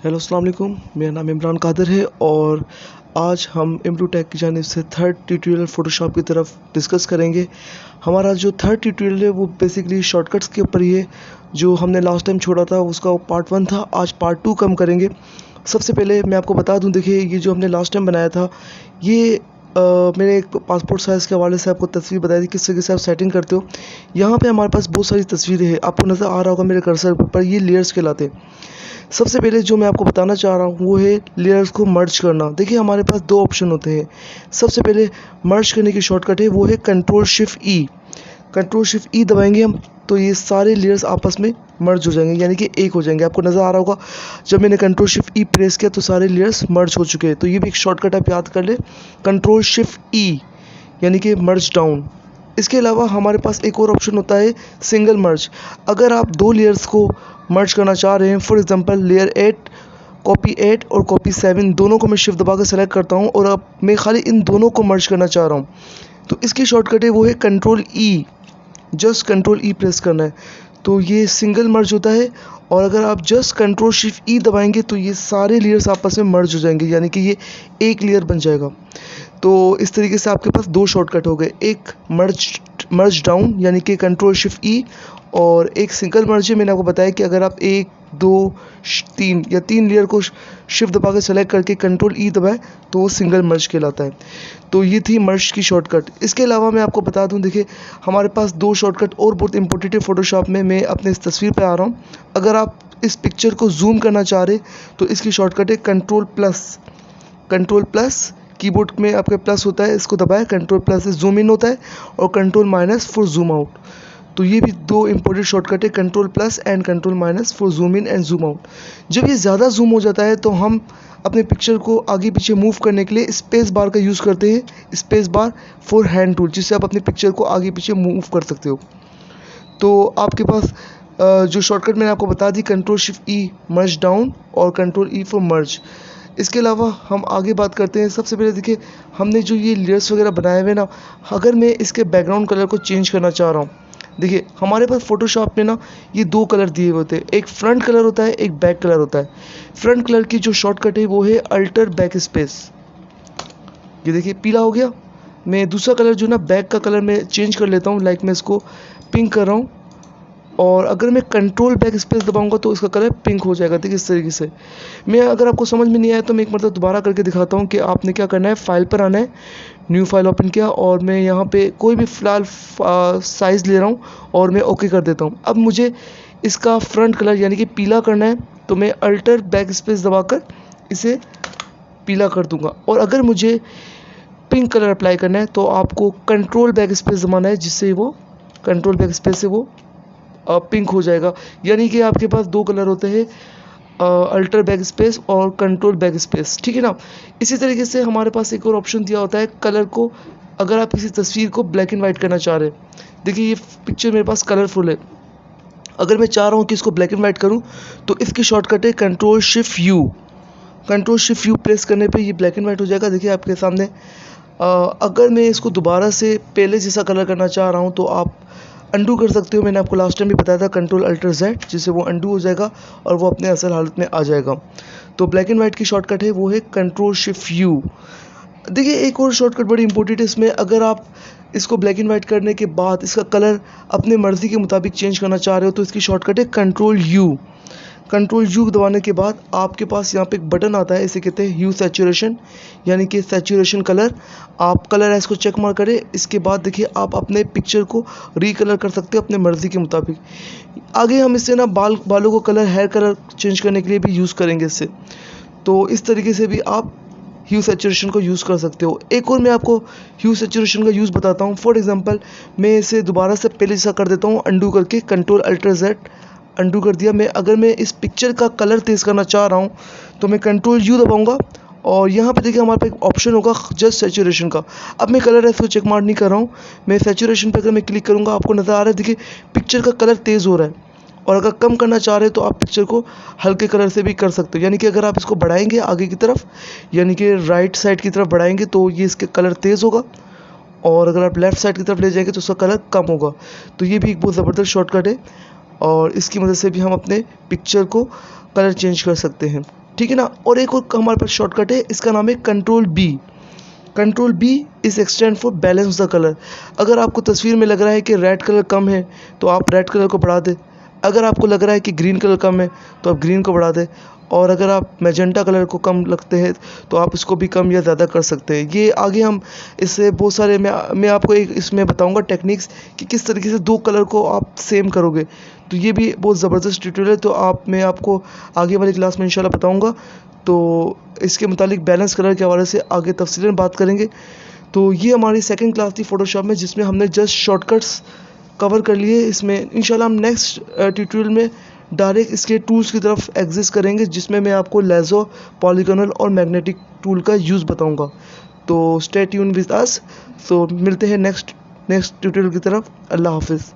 Hello अस्सलाम वालेकुम, मेरा नाम इमरान कादर है और आज हम इम्प्रू टेक की जानिब से थर्ड ट्यूटोरियल फ़ोटोशॉप की तरफ डिस्कस करेंगे। हमारा जो थर्ड ट्यूटोरियल है वो बेसिकली शॉर्टकट्स के ऊपर ही है। जो हमने लास्ट टाइम छोड़ा था उसका पार्ट 1 था, आज पार्ट 2 हम करेंगे। सबसे पहले मैं आपको बता दूं, देखिए ये जो हमने लास्ट टाइम बनाया था ये मेरे एक पासपोर्ट साइज़ के हवाले से आपको तस्वीर बताई थी किस तरीके से आप सेटिंग करते हो। यहाँ पे हमारे पास बहुत सारी तस्वीरें हैं, आपको नज़र आ रहा होगा मेरे कर्सर पर, ये लेयर्स कहलाते हैं। सबसे पहले जो मैं आपको बताना चाह रहा हूँ वो है लेयर्स को मर्ज करना। देखिए हमारे पास दो ऑप्शन होते हैं। सबसे पहले मर्ज करने की शॉर्टकट है वो है कंट्रोल शिफ्ट ई। कंट्रोल शिफ्ट ई दबाएंगे हम तो ये सारे लेयर्स आपस में मर्ज हो जाएंगे, यानी कि एक हो जाएंगे। आपको नज़र आ रहा होगा जब मैंने कंट्रोल शिफ्ट ई प्रेस किया तो सारे लेयर्स मर्ज हो चुके हैं। तो ये भी एक शॉर्टकट आप याद कर ले, कंट्रोल शिफ्ट ई यानी कि मर्ज डाउन। इसके अलावा हमारे पास एक और ऑप्शन होता है सिंगल मर्ज। अगर आप दो लेयर्स को मर्ज करना चाह रहे हैं, फॉर एग्जांपल लेयर 8 कॉपी 8 और कॉपी 7 दोनों को मैं शिफ्ट दबा कर सेलेक्ट करता हूं और अब मैं खाली इन दोनों को मर्ज करना चाह रहा हूं, तो इसकी शॉर्टकट है वो है कंट्रोल ई। जस्ट कंट्रोल ई प्रेस करना है तो ये सिंगल मर्ज होता है। और अगर आप जस्ट कंट्रोल शिफ्ट ई दबाएंगे तो ये सारे लेयर्स आपस में मर्ज हो जाएंगे, यानी कि ये एक लेयर बन जाएगा। तो इस तरीके से आपके पास दो शॉर्टकट हो गए, एक मर्ज डाउन यानी कि कंट्रोल शिफ्ट ई, और एक सिंगल मर्ज है। मैंने आपको बताया कि अगर आप 1 2 3 या 3 लेयर को शिफ्ट दबा के सेलेक्ट करके कंट्रोल ई दबाए तो वो सिंगल मर्ज कहलाता है। तो ये थी मर्ज की शॉर्टकट। इसके अलावा मैं आपको बता दूं, देखिए हमारे पास दो शॉर्टकट और बहुत इंपॉर्टेंट है फ़ोटोशॉप में। मैं अपने इस तस्वीर पर आ रहा हूँ। अगर आप इस पिक्चर को जूम करना चाह रहे तो इसकी शॉर्टकट है कंट्रोल प्लस। कीबोर्ड में आपके प्लस होता है, इसको दबाएं, कंट्रोल प्लस से जूम इन होता है और control minus for zoom out. तो ये भी दो इंपॉर्टेंट शॉर्टकट है, control plus and control minus for zoom in and zoom out. जब ये ज़्यादा जूम हो जाता है तो हम अपने पिक्चर को आगे पीछे मूव करने के लिए स्पेस बार का यूज़ करते हैं, space bar for hand tool, जिससे आप अपने पिक्चर को आगे पीछे मूव कर सकते हो। तो आपके पास जो शॉर्टकट मैंने आपको बता दी, कंट्रोल शिफ्ट ई मर्ज डाउन और कंट्रोल ई फॉर मर्ज। इसके अलावा हम आगे बात करते हैं। सबसे पहले देखिए हमने जो ये लेयर्स वगैरह बनाए हुए ना, अगर मैं इसके बैकग्राउंड कलर को चेंज करना चाह रहा हूँ, देखिए हमारे पास फ़ोटोशॉप में ना ये दो कलर दिए होते हैं, एक फ्रंट कलर होता है, एक बैक कलर होता है। फ्रंट कलर की जो शॉर्टकट है वो है अल्टर बैक स्पेस। ये देखिए पीला हो गया। मैं दूसरा कलर जो ना बैक का कलर मैं चेंज कर लेता हूँ, लाइक मैं इसको पिंक कर रहा हूँ और अगर मैं कंट्रोल बैक स्पेस दबाऊंगा तो इसका कलर पिंक हो जाएगा। देखिए इस तरीके से। मैं अगर आपको समझ में नहीं आया तो मैं एक मतलब दोबारा करके दिखाता हूँ कि आपने क्या करना है। फाइल पर आना है, न्यू फाइल ओपन किया और मैं यहाँ पे कोई भी फ़िलहाल साइज़ ले रहा हूँ और मैं ओके कर देता हूँ। अब मुझे इसका फ्रंट कलर यानी कि पीला करना है तो मैं अल्टर बैक स्पेस दबाकर इसे पीला कर दूँगा। और अगर मुझे पिंक कलर अप्लाई करना है तो आपको कंट्रोल बैक स्पेस दबाना है, जिससे वो कंट्रोल बैक स्पेस से वो पिंक हो जाएगा। यानी कि आपके पास दो कलर होते हैं, अल्टर बैक स्पेस और कंट्रोल बैक स्पेस, ठीक है ना। इसी तरीके से हमारे पास एक और ऑप्शन दिया होता है कलर को। अगर आप किसी तस्वीर को ब्लैक एंड वाइट करना चाह रहे हैं, देखिए ये पिक्चर मेरे पास कलरफुल है, अगर मैं चाह रहा हूँ कि इसको ब्लैक एंड वाइट करूँ तो इसकी शॉर्टकट है control shift you. Control shift you press करने पे ये ब्लैक एंड वाइट हो जाएगा। देखिए आपके सामने। अगर मैं इसको दोबारा से पहले जैसा कलर करना चाह रहा हूँ तो आप अंडू कर सकते हो। मैंने आपको लास्ट टाइम भी बताया था कंट्रोल अल्टर जेड, जिससे वो अंडू हो जाएगा और वो अपने असल हालत में आ जाएगा। तो ब्लैक एंड वाइट की शॉर्टकट है वो है कंट्रोल शिफ्ट यू। देखिए एक और शॉर्टकट बड़ी इंपॉर्टेंट है इसमें। अगर आप इसको ब्लैक एंड वाइट करने के बाद इसका कलर अपने मर्ज़ी के मुताबिक चेंज करना चाह रहे हो तो इसकी शॉर्टकट है कंट्रोल यू। कंट्रोल यू दबाने के बाद आपके पास यहाँ पे एक बटन आता है, इसे कहते हैं ह्यू सैचुरेशन, यानी कि सैचुरेशन कलर। आप कलर है इसको चेक मार करें। इसके बाद देखिए आप अपने पिक्चर को रीकलर कर सकते हो अपने मर्ज़ी के मुताबिक। आगे हम इससे ना बालों को कलर, हेयर कलर चेंज करने के लिए भी यूज़ करेंगे इससे। तो इस तरीके से भी आप ह्यू सैचुरेशन को यूज़ कर सकते हो। एक और मैं आपको ह्यू सैचुरेशन का यूज़ बताता हूँ। फॉर एग्जांपल मैं इसे दोबारा से पहले जैसा कर देता हूँ, अंडू करके कंट्रोल अल्टर जेड अंडू कर दिया। अगर मैं इस पिक्चर का कलर तेज़ करना चाह रहा हूँ तो मैं कंट्रोल यू दबाऊंगा और यहाँ पे देखिए हमारे पास एक ऑप्शन होगा जस्ट सैचुरेशन का। अब मैं कलर है इसको चेक मार्क नहीं कर रहा हूँ, मैं सैचुरेशन पे अगर मैं क्लिक करूँगा आपको नज़र आ रहा है, देखिए पिक्चर का कलर तेज़ हो रहा है। और अगर कम करना चाह रहे हो तो आप पिक्चर को हल्के कलर से भी कर सकते हो। यानी कि अगर आप इसको बढ़ाएंगे आगे की तरफ, यानी कि राइट साइड की तरफ बढ़ाएंगे तो ये इसके कलर तेज़ होगा, और अगर आप लेफ़्ट साइड की तरफ ले जाएंगे तो उसका कलर कम होगा। तो ये भी एक बहुत ज़बरदस्त शॉर्टकट है और इसकी मदद से भी हम अपने पिक्चर को कलर चेंज कर सकते हैं। ठीक है ना। और एक और हमारे पास शॉर्टकट है, इसका नाम है control B. Control B is extend for balance the colour. अगर आपको तस्वीर में लग रहा है कि रेड कलर कम है तो आप रेड कलर को बढ़ा दें, अगर आपको लग रहा है कि ग्रीन कलर कम है तो आप ग्रीन को बढ़ा दें, और अगर आप मैजेंटा कलर को कम लगते हैं तो आप इसको भी कम या ज़्यादा कर सकते हैं। ये आगे हम इससे बहुत सारे मैं आपको एक इसमें बताऊंगा टेक्निक्स कि किस तरीके से दो कलर को आप सेम करोगे। तो ये भी बहुत ज़बरदस्त ट्यूटोरियल है, तो मैं आपको आगे वाली क्लास में इंशाल्लाह बताऊंगा। तो इसके मुतालिक बैलेंस कलर के हवाले से आगे तफसीलन बात करेंगे। तो ये हमारी सेकंड क्लास थी फ़ोटोशॉप में, जिसमें हमने जस्ट शॉर्टकट्स कवर कर लिए। इसमें इंशाल्लाह हम नेक्स्ट ट्यूटोरियल में डायरेक्ट इसके टूल्स की तरफ एग्जिस्ट करेंगे, जिसमें मैं आपको लेज़ो, पॉलीगोनल और मैग्नेटिक टूल का यूज़ बताऊंगा। तो स्टे ट्यून विद अस। तो मिलते हैं नेक्स्ट ट्यूटोरियल की तरफ। अल्लाह हाफिज़।